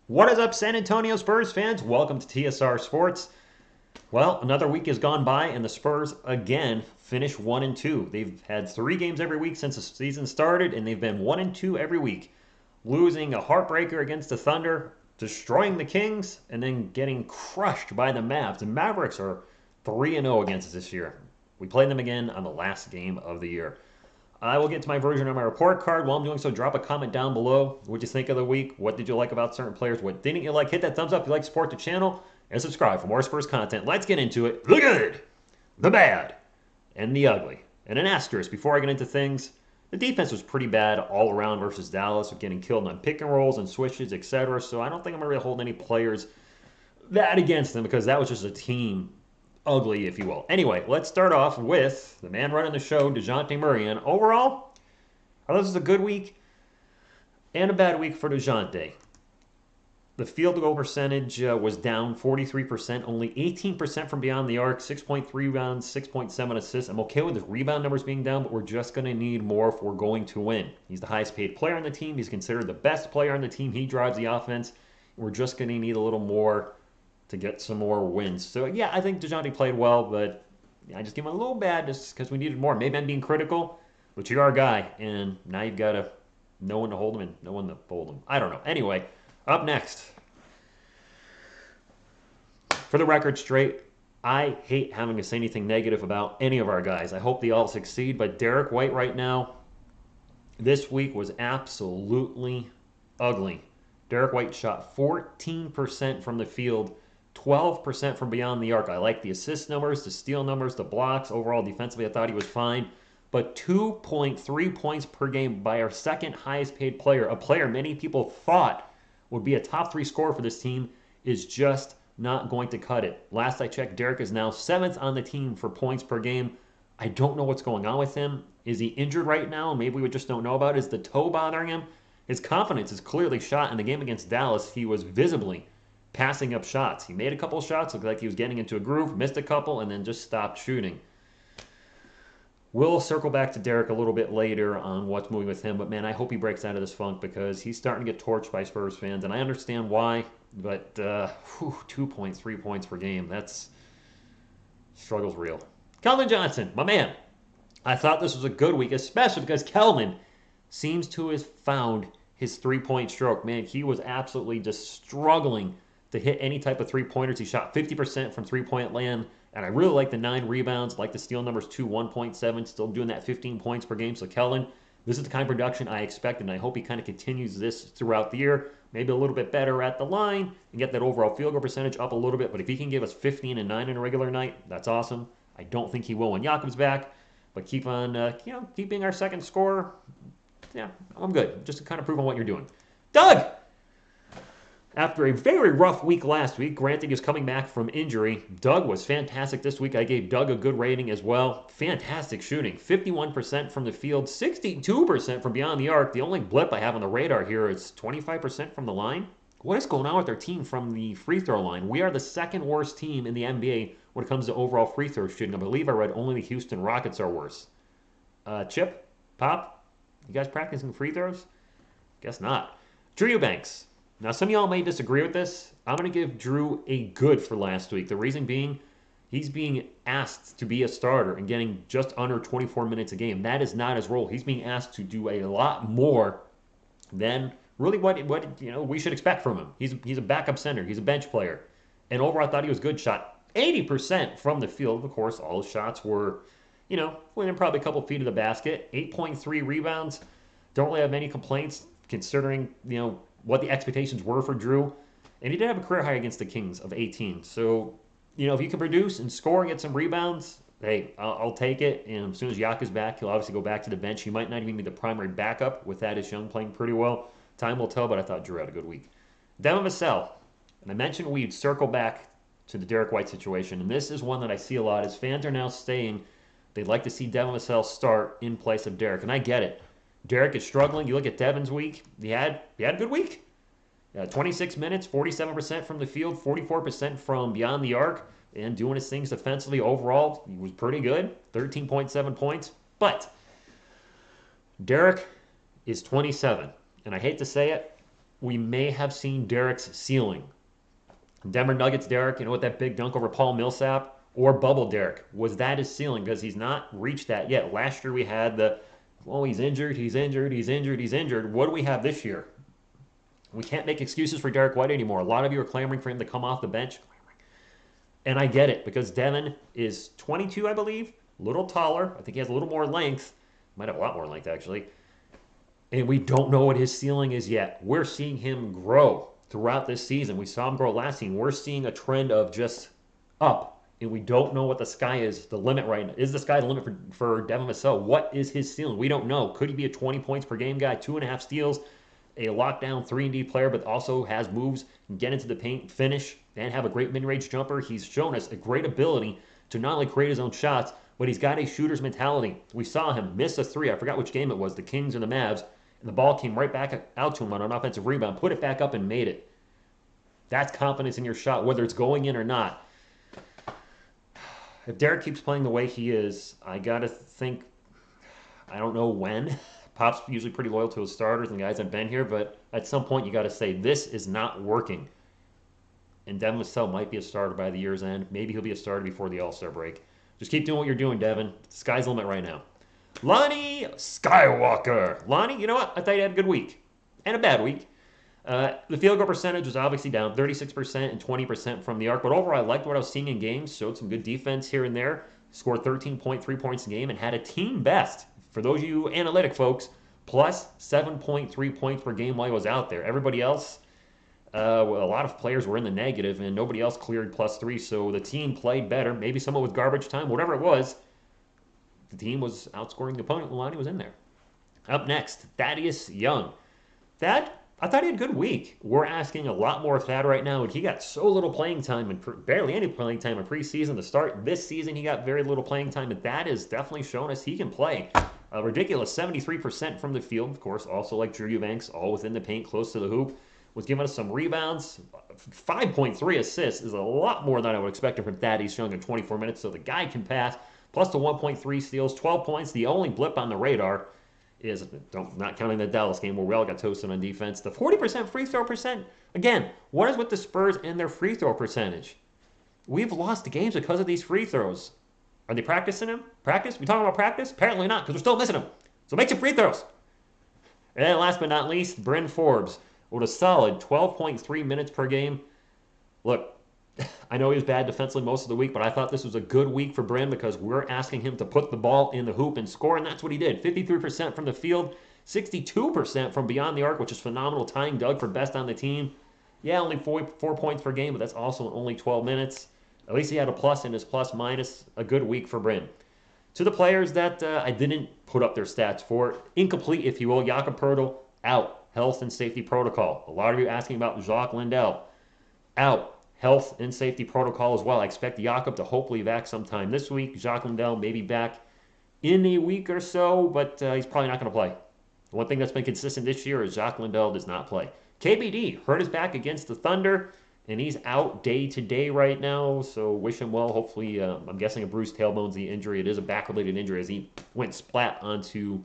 What is up, San Antonio Spurs fans? Welcome to TSR Sports. Well, another week has gone by, and the Spurs again finished 1-2. They've had 3 games every week since the season started, and they've been 1-2 every week, losing a heartbreaker against the Thunder, destroying the Kings, and then getting crushed by the Mavs. The Mavericks are 3-0 against us this year. We played them again on the last game of the year. I will get to my version of my report card. While I'm doing so, drop a comment down below. What did you think of the week? What did you like about certain players? What didn't you like? Hit that thumbs up if you like to support the channel, and subscribe for more Spurs content. Let's get into it. The good, the bad, and the ugly. And an asterisk before I get into things. The defense was pretty bad all around versus Dallas, with getting killed on pick and rolls and switches, etc. So I don't think I'm going to really hold any players that against them because that was just a team ugly, if you will. Anyway, let's start off with the man running the show, Dejante Murray. And overall, I thought this was a good week and a bad week for Dejante. The field goal percentage was down 43%, only 18% from beyond the arc, 6.3 rebounds, 6.7 assists. I'm okay with the rebound numbers being down, but we're just going to need more if we're going to win. He's the highest paid player on the team. He's considered the best player on the team. He drives the offense. We're just going to need a little more to get some more wins. So, yeah, I think Dejante played well, but I just give him a little bad just because we needed more. Maybe I'm being critical, but you're our guy, and now you've got to know when to hold him and know when to fold him. I don't know. Anyway, up next. For the record straight, I hate having to say anything negative about any of our guys. I hope they all succeed, but Derek White right now, this week was absolutely ugly. Derek White shot 14% from the field, 12% from beyond the arc. I like the assist numbers, the steal numbers, the blocks. Overall, defensively, I thought he was fine. But 2.3 points per game by our second highest paid player, a player many people thought would be a top 3 scorer for this team, is just not going to cut it. Last I checked, Derek is now 7th on the team for points per game. I don't know what's going on with him. Is he injured right now? Maybe we just don't know about it. Is the toe bothering him? His confidence is clearly shot. In the game against Dallas, he was visibly passing up shots. He made a couple of shots, looked like he was getting into a groove, missed a couple, and then just stopped shooting. We'll circle back to Derek a little bit later on what's moving with him, but man, I hope he breaks out of this funk because he's starting to get torched by Spurs fans, and I understand why, but 2.3 points per game, that's struggle's real. Calvin Johnson, my man. I thought this was a good week, especially because Kelvin seems to have found his three-point stroke. Man, he was absolutely just struggling to hit any type of three-pointers. He shot 50% from three-point land, and I really like the 9 rebounds, like the steal numbers too, 1.7, still doing that 15 points per game. So Kellen, this is the kind of production I expected, and I hope he kind of continues this throughout the year. Maybe a little bit better at the line and get that overall field goal percentage up a little bit. But if he can give us 15 and 9 in a regular night, that's awesome. I don't think he will when Jakob's back, but keep on, keep being our second scorer. Yeah, I'm good. Just to kind of prove on what you're doing. Doug! After a very rough week last week, granted he was coming back from injury, Doug was fantastic this week. I gave Doug a good rating as well. Fantastic shooting. 51% from the field, 62% from beyond the arc. The only blip I have on the radar here is 25% from the line. What is going on with our team from the free throw line? We are the second worst team in the NBA when it comes to overall free throw shooting. I believe I read only the Houston Rockets are worse. Chip? Pop? You guys practicing free throws? Guess not. Drew Eubanks. Now, some of y'all may disagree with this. I'm going to give Drew a good for last week. The reason being, he's being asked to be a starter and getting just under 24 minutes a game. That is not his role. He's being asked to do a lot more than really what we should expect from him. He's a backup center. He's a bench player. And overall, I thought he was good. Shot 80% from the field. Of course, all his shots were, within probably a couple feet of the basket. 8.3 rebounds. Don't really have many complaints considering, what the expectations were for Drew. And he did have a career high against the Kings of 18. So, if you can produce and score and get some rebounds, hey, I'll take it. And as soon as Yak is back, he'll obviously go back to the bench. He might not even be the primary backup with Thaddeus Young playing pretty well. Time will tell, but I thought Drew had a good week. Devin Vassell. And I mentioned we'd circle back to the Derek White situation. And this is one that I see a lot, is fans are now saying they'd like to see Devin Vassell start in place of Derek. And I get it. Derek is struggling. You look at Devin's week. He had a good week. 26 minutes, 47% from the field, 44% from beyond the arc, and doing his things defensively. Overall, he was pretty good. 13.7 points. But Derek is 27. And I hate to say it, we may have seen Derek's ceiling. Denver Nuggets Derek, with that big dunk over Paul Millsap, or bubble Derek, was that his ceiling? Because he's not reached that yet. Last year we had he's injured, he's injured, he's injured, he's injured. What do we have this year? We can't make excuses for Derek White anymore. A lot of you are clamoring for him to come off the bench. And I get it, because Devin is 22, I believe, a little taller. I think he has a little more length. Might have a lot more length, actually. And we don't know what his ceiling is yet. We're seeing him grow throughout this season. We saw him grow last season. We're seeing a trend of just up. And we don't know what the sky is, the limit right now. Is the sky the limit for Devin Vassell? What is his ceiling? We don't know. Could he be a 20 points per game guy, 2.5 steals, a lockdown 3-and-D player, but also has moves, can get into the paint, finish, and have a great mid-range jumper? He's shown us a great ability to not only create his own shots, but he's got a shooter's mentality. We saw him miss a three. I forgot which game it was, the Kings or the Mavs, and the ball came right back out to him on an offensive rebound, put it back up and made it. That's confidence in your shot, whether it's going in or not. If Derek keeps playing the way he is, I got to think, I don't know when. Pop's usually pretty loyal to his starters and guys that have been here, but at some point you got to say, this is not working. And Devin Vassell might be a starter by the year's end. Maybe he'll be a starter before the All-Star break. Just keep doing what you're doing, Devin. Sky's the limit right now. Lonnie Skywalker. Lonnie, you know what? I thought you had a good week. And a bad week. The field goal percentage was obviously down 36% and 20% from the arc. But overall, I liked what I was seeing in games. Showed some good defense here and there. Scored 13.3 points a game and had a team best, for those of you analytic folks, plus 7.3 points per game while he was out there. Everybody else, a lot of players were in the negative, and nobody else cleared +3. So the team played better. Maybe someone with garbage time, whatever it was. The team was outscoring the opponent when Lonnie was in there. Up next, Thaddeus Young. Thad, I thought he had a good week. We're asking a lot more of Thad right now, and he got so little playing time, and barely any playing time in preseason. To start this season, he got very little playing time, and that has definitely shown us he can play. A ridiculous 73% from the field, of course, also like Drew Eubanks, all within the paint, close to the hoop. Was giving us some rebounds. 5.3 assists is a lot more than I would expect from Thaddeus Young in 24 minutes, so the guy can pass. Plus the 1.3 steals, 12 points. The only blip on the radar is, not counting the Dallas game where we all got toasted on defense, the 40% free throw percent. Again, what is with the Spurs and their free throw percentage? We've lost games because of these free throws. Are they practicing them? Practice? We talking about practice? Apparently not, because we're still missing them. So make some free throws. And last but not least, Brynn Forbes with a solid 12.3 minutes per game. Look, I know he was bad defensively most of the week, but I thought this was a good week for Brynn because we're asking him to put the ball in the hoop and score, and that's what he did. 53% from the field, 62% from beyond the arc, which is phenomenal, tying Doug for best on the team. Yeah, only 4 points per game, but that's also in only 12 minutes. At least he had a plus in his plus-minus. A good week for Brynn. To the players that I didn't put up their stats for, incomplete, if you will, Jakob Poeltl, out. Health and safety protocol. A lot of you asking about Jacques Lindell. Out. Health and safety protocol as well. I expect Jakob to hopefully be back sometime this week. Jacques Lindell may be back in a week or so, but he's probably not going to play. The one thing that's been consistent this year is Jacques Lindell does not play. KBD hurt his back against the Thunder, and he's out day to day right now, so wish him well. Hopefully, I'm guessing a bruised tailbone's the injury. It is a back-related injury as he went splat onto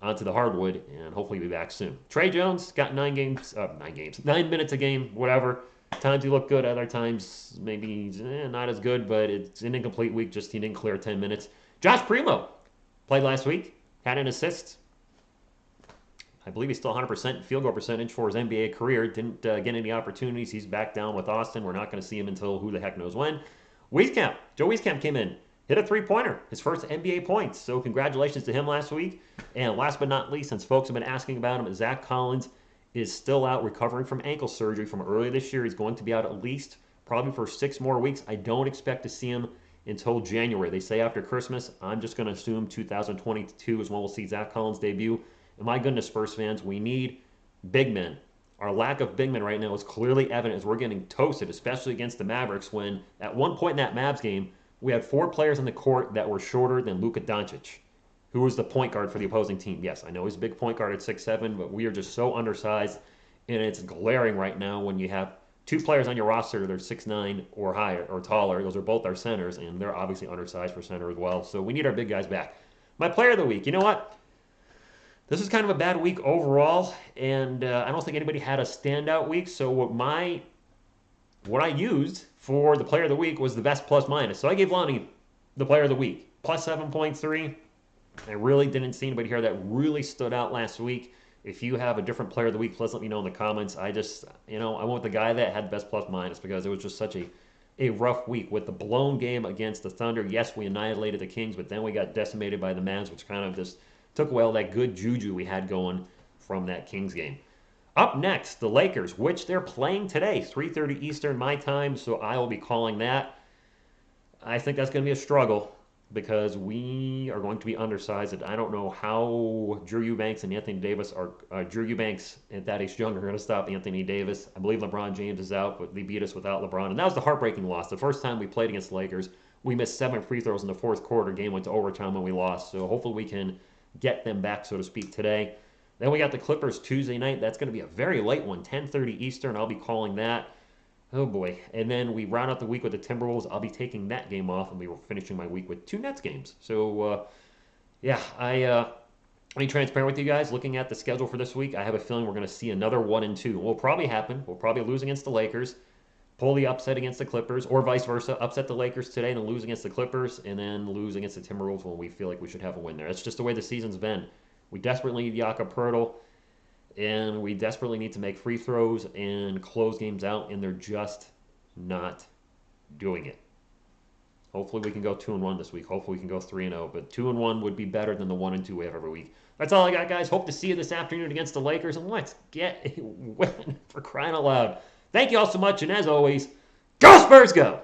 the hardwood, and hopefully he'll be back soon. Trey Jones got 9 minutes a game, whatever. Times he looked good, other times maybe not as good, but it's an incomplete week, just he didn't clear 10 minutes. Josh Primo played last week, had an assist. I believe he's still 100% field goal percentage for his NBA career. Didn't get any opportunities. He's back down with Austin. We're not going to see him until who the heck knows when. Joe Wieskamp came in, hit a three-pointer, his first NBA points. So congratulations to him last week. And last but not least, since folks have been asking about him, Zach Collins is still out recovering from ankle surgery from earlier this year. He's going to be out at least probably for 6 more weeks. I don't expect to see him until January. They say after Christmas. I'm just going to assume 2022 is when we'll see Zach Collins debut. And my goodness, Spurs fans, we need big men. Our lack of big men right now is clearly evident as we're getting toasted, especially against the Mavericks, when at one point in that Mavs game, we had 4 players on the court that were shorter than Luka Doncic, who was the point guard for the opposing team. Yes, I know he's a big point guard at 6'7", but we are just so undersized, and it's glaring right now when you have 2 players on your roster that are 6'9" or higher or taller. Those are both our centers, and they're obviously undersized for center as well. So we need our big guys back. My player of the week, you know what? this is kind of a bad week overall, and I don't think anybody had a standout week. So what I used for the player of the week was the best plus minus. So I gave Lonnie the player of the week, plus 7.3. I really didn't see anybody here that really stood out last week. If you have a different player of the week, please let me know in the comments. I just, I went with the guy that had best plus minus because it was just such a rough week with the blown game against the Thunder. Yes, we annihilated the Kings, but then we got decimated by the Mavs, which kind of just took away all that good juju we had going from that Kings game. Up next, the Lakers, which they're playing today, 3:30 Eastern my time, so I will be calling that. I think that's going to be a struggle because we are going to be undersized. I don't know how Drew Eubanks and Anthony Davis Drew Eubanks and Thaddeus Young are going to stop Anthony Davis. I believe LeBron James is out, but they beat us without LeBron, and that was the heartbreaking loss. The first time we played against the Lakers, we missed 7 free throws in the fourth quarter. Game went to overtime and we lost. So hopefully we can get them back, so to speak, today. Then we got the Clippers Tuesday night. That's going to be a very late one, 10:30 Eastern. I'll be calling that. Oh boy. And then we round out the week with the Timberwolves. I'll be taking that game off, and we were finishing my week with 2 Nets games. So, yeah, I'll be transparent with you guys. Looking at the schedule for this week, I have a feeling we're going to see another 1-2. Will probably happen. We'll probably lose against the Lakers, pull the upset against the Clippers, or vice versa. Upset the Lakers today and then lose against the Clippers, and then lose against the Timberwolves when we feel like we should have a win there. That's just the way the season's been. We desperately need Jakob Poeltl, and we desperately need to make free throws and close games out, and they're just not doing it. Hopefully we can go 2-1 this week. Hopefully we can go 3-0, but 2-1 would be better than the 1-2 we have every week. That's all I got, guys. Hope to see you this afternoon against the Lakers, and let's get a win for crying out loud. Thank you all so much, and as always, go Spurs, go!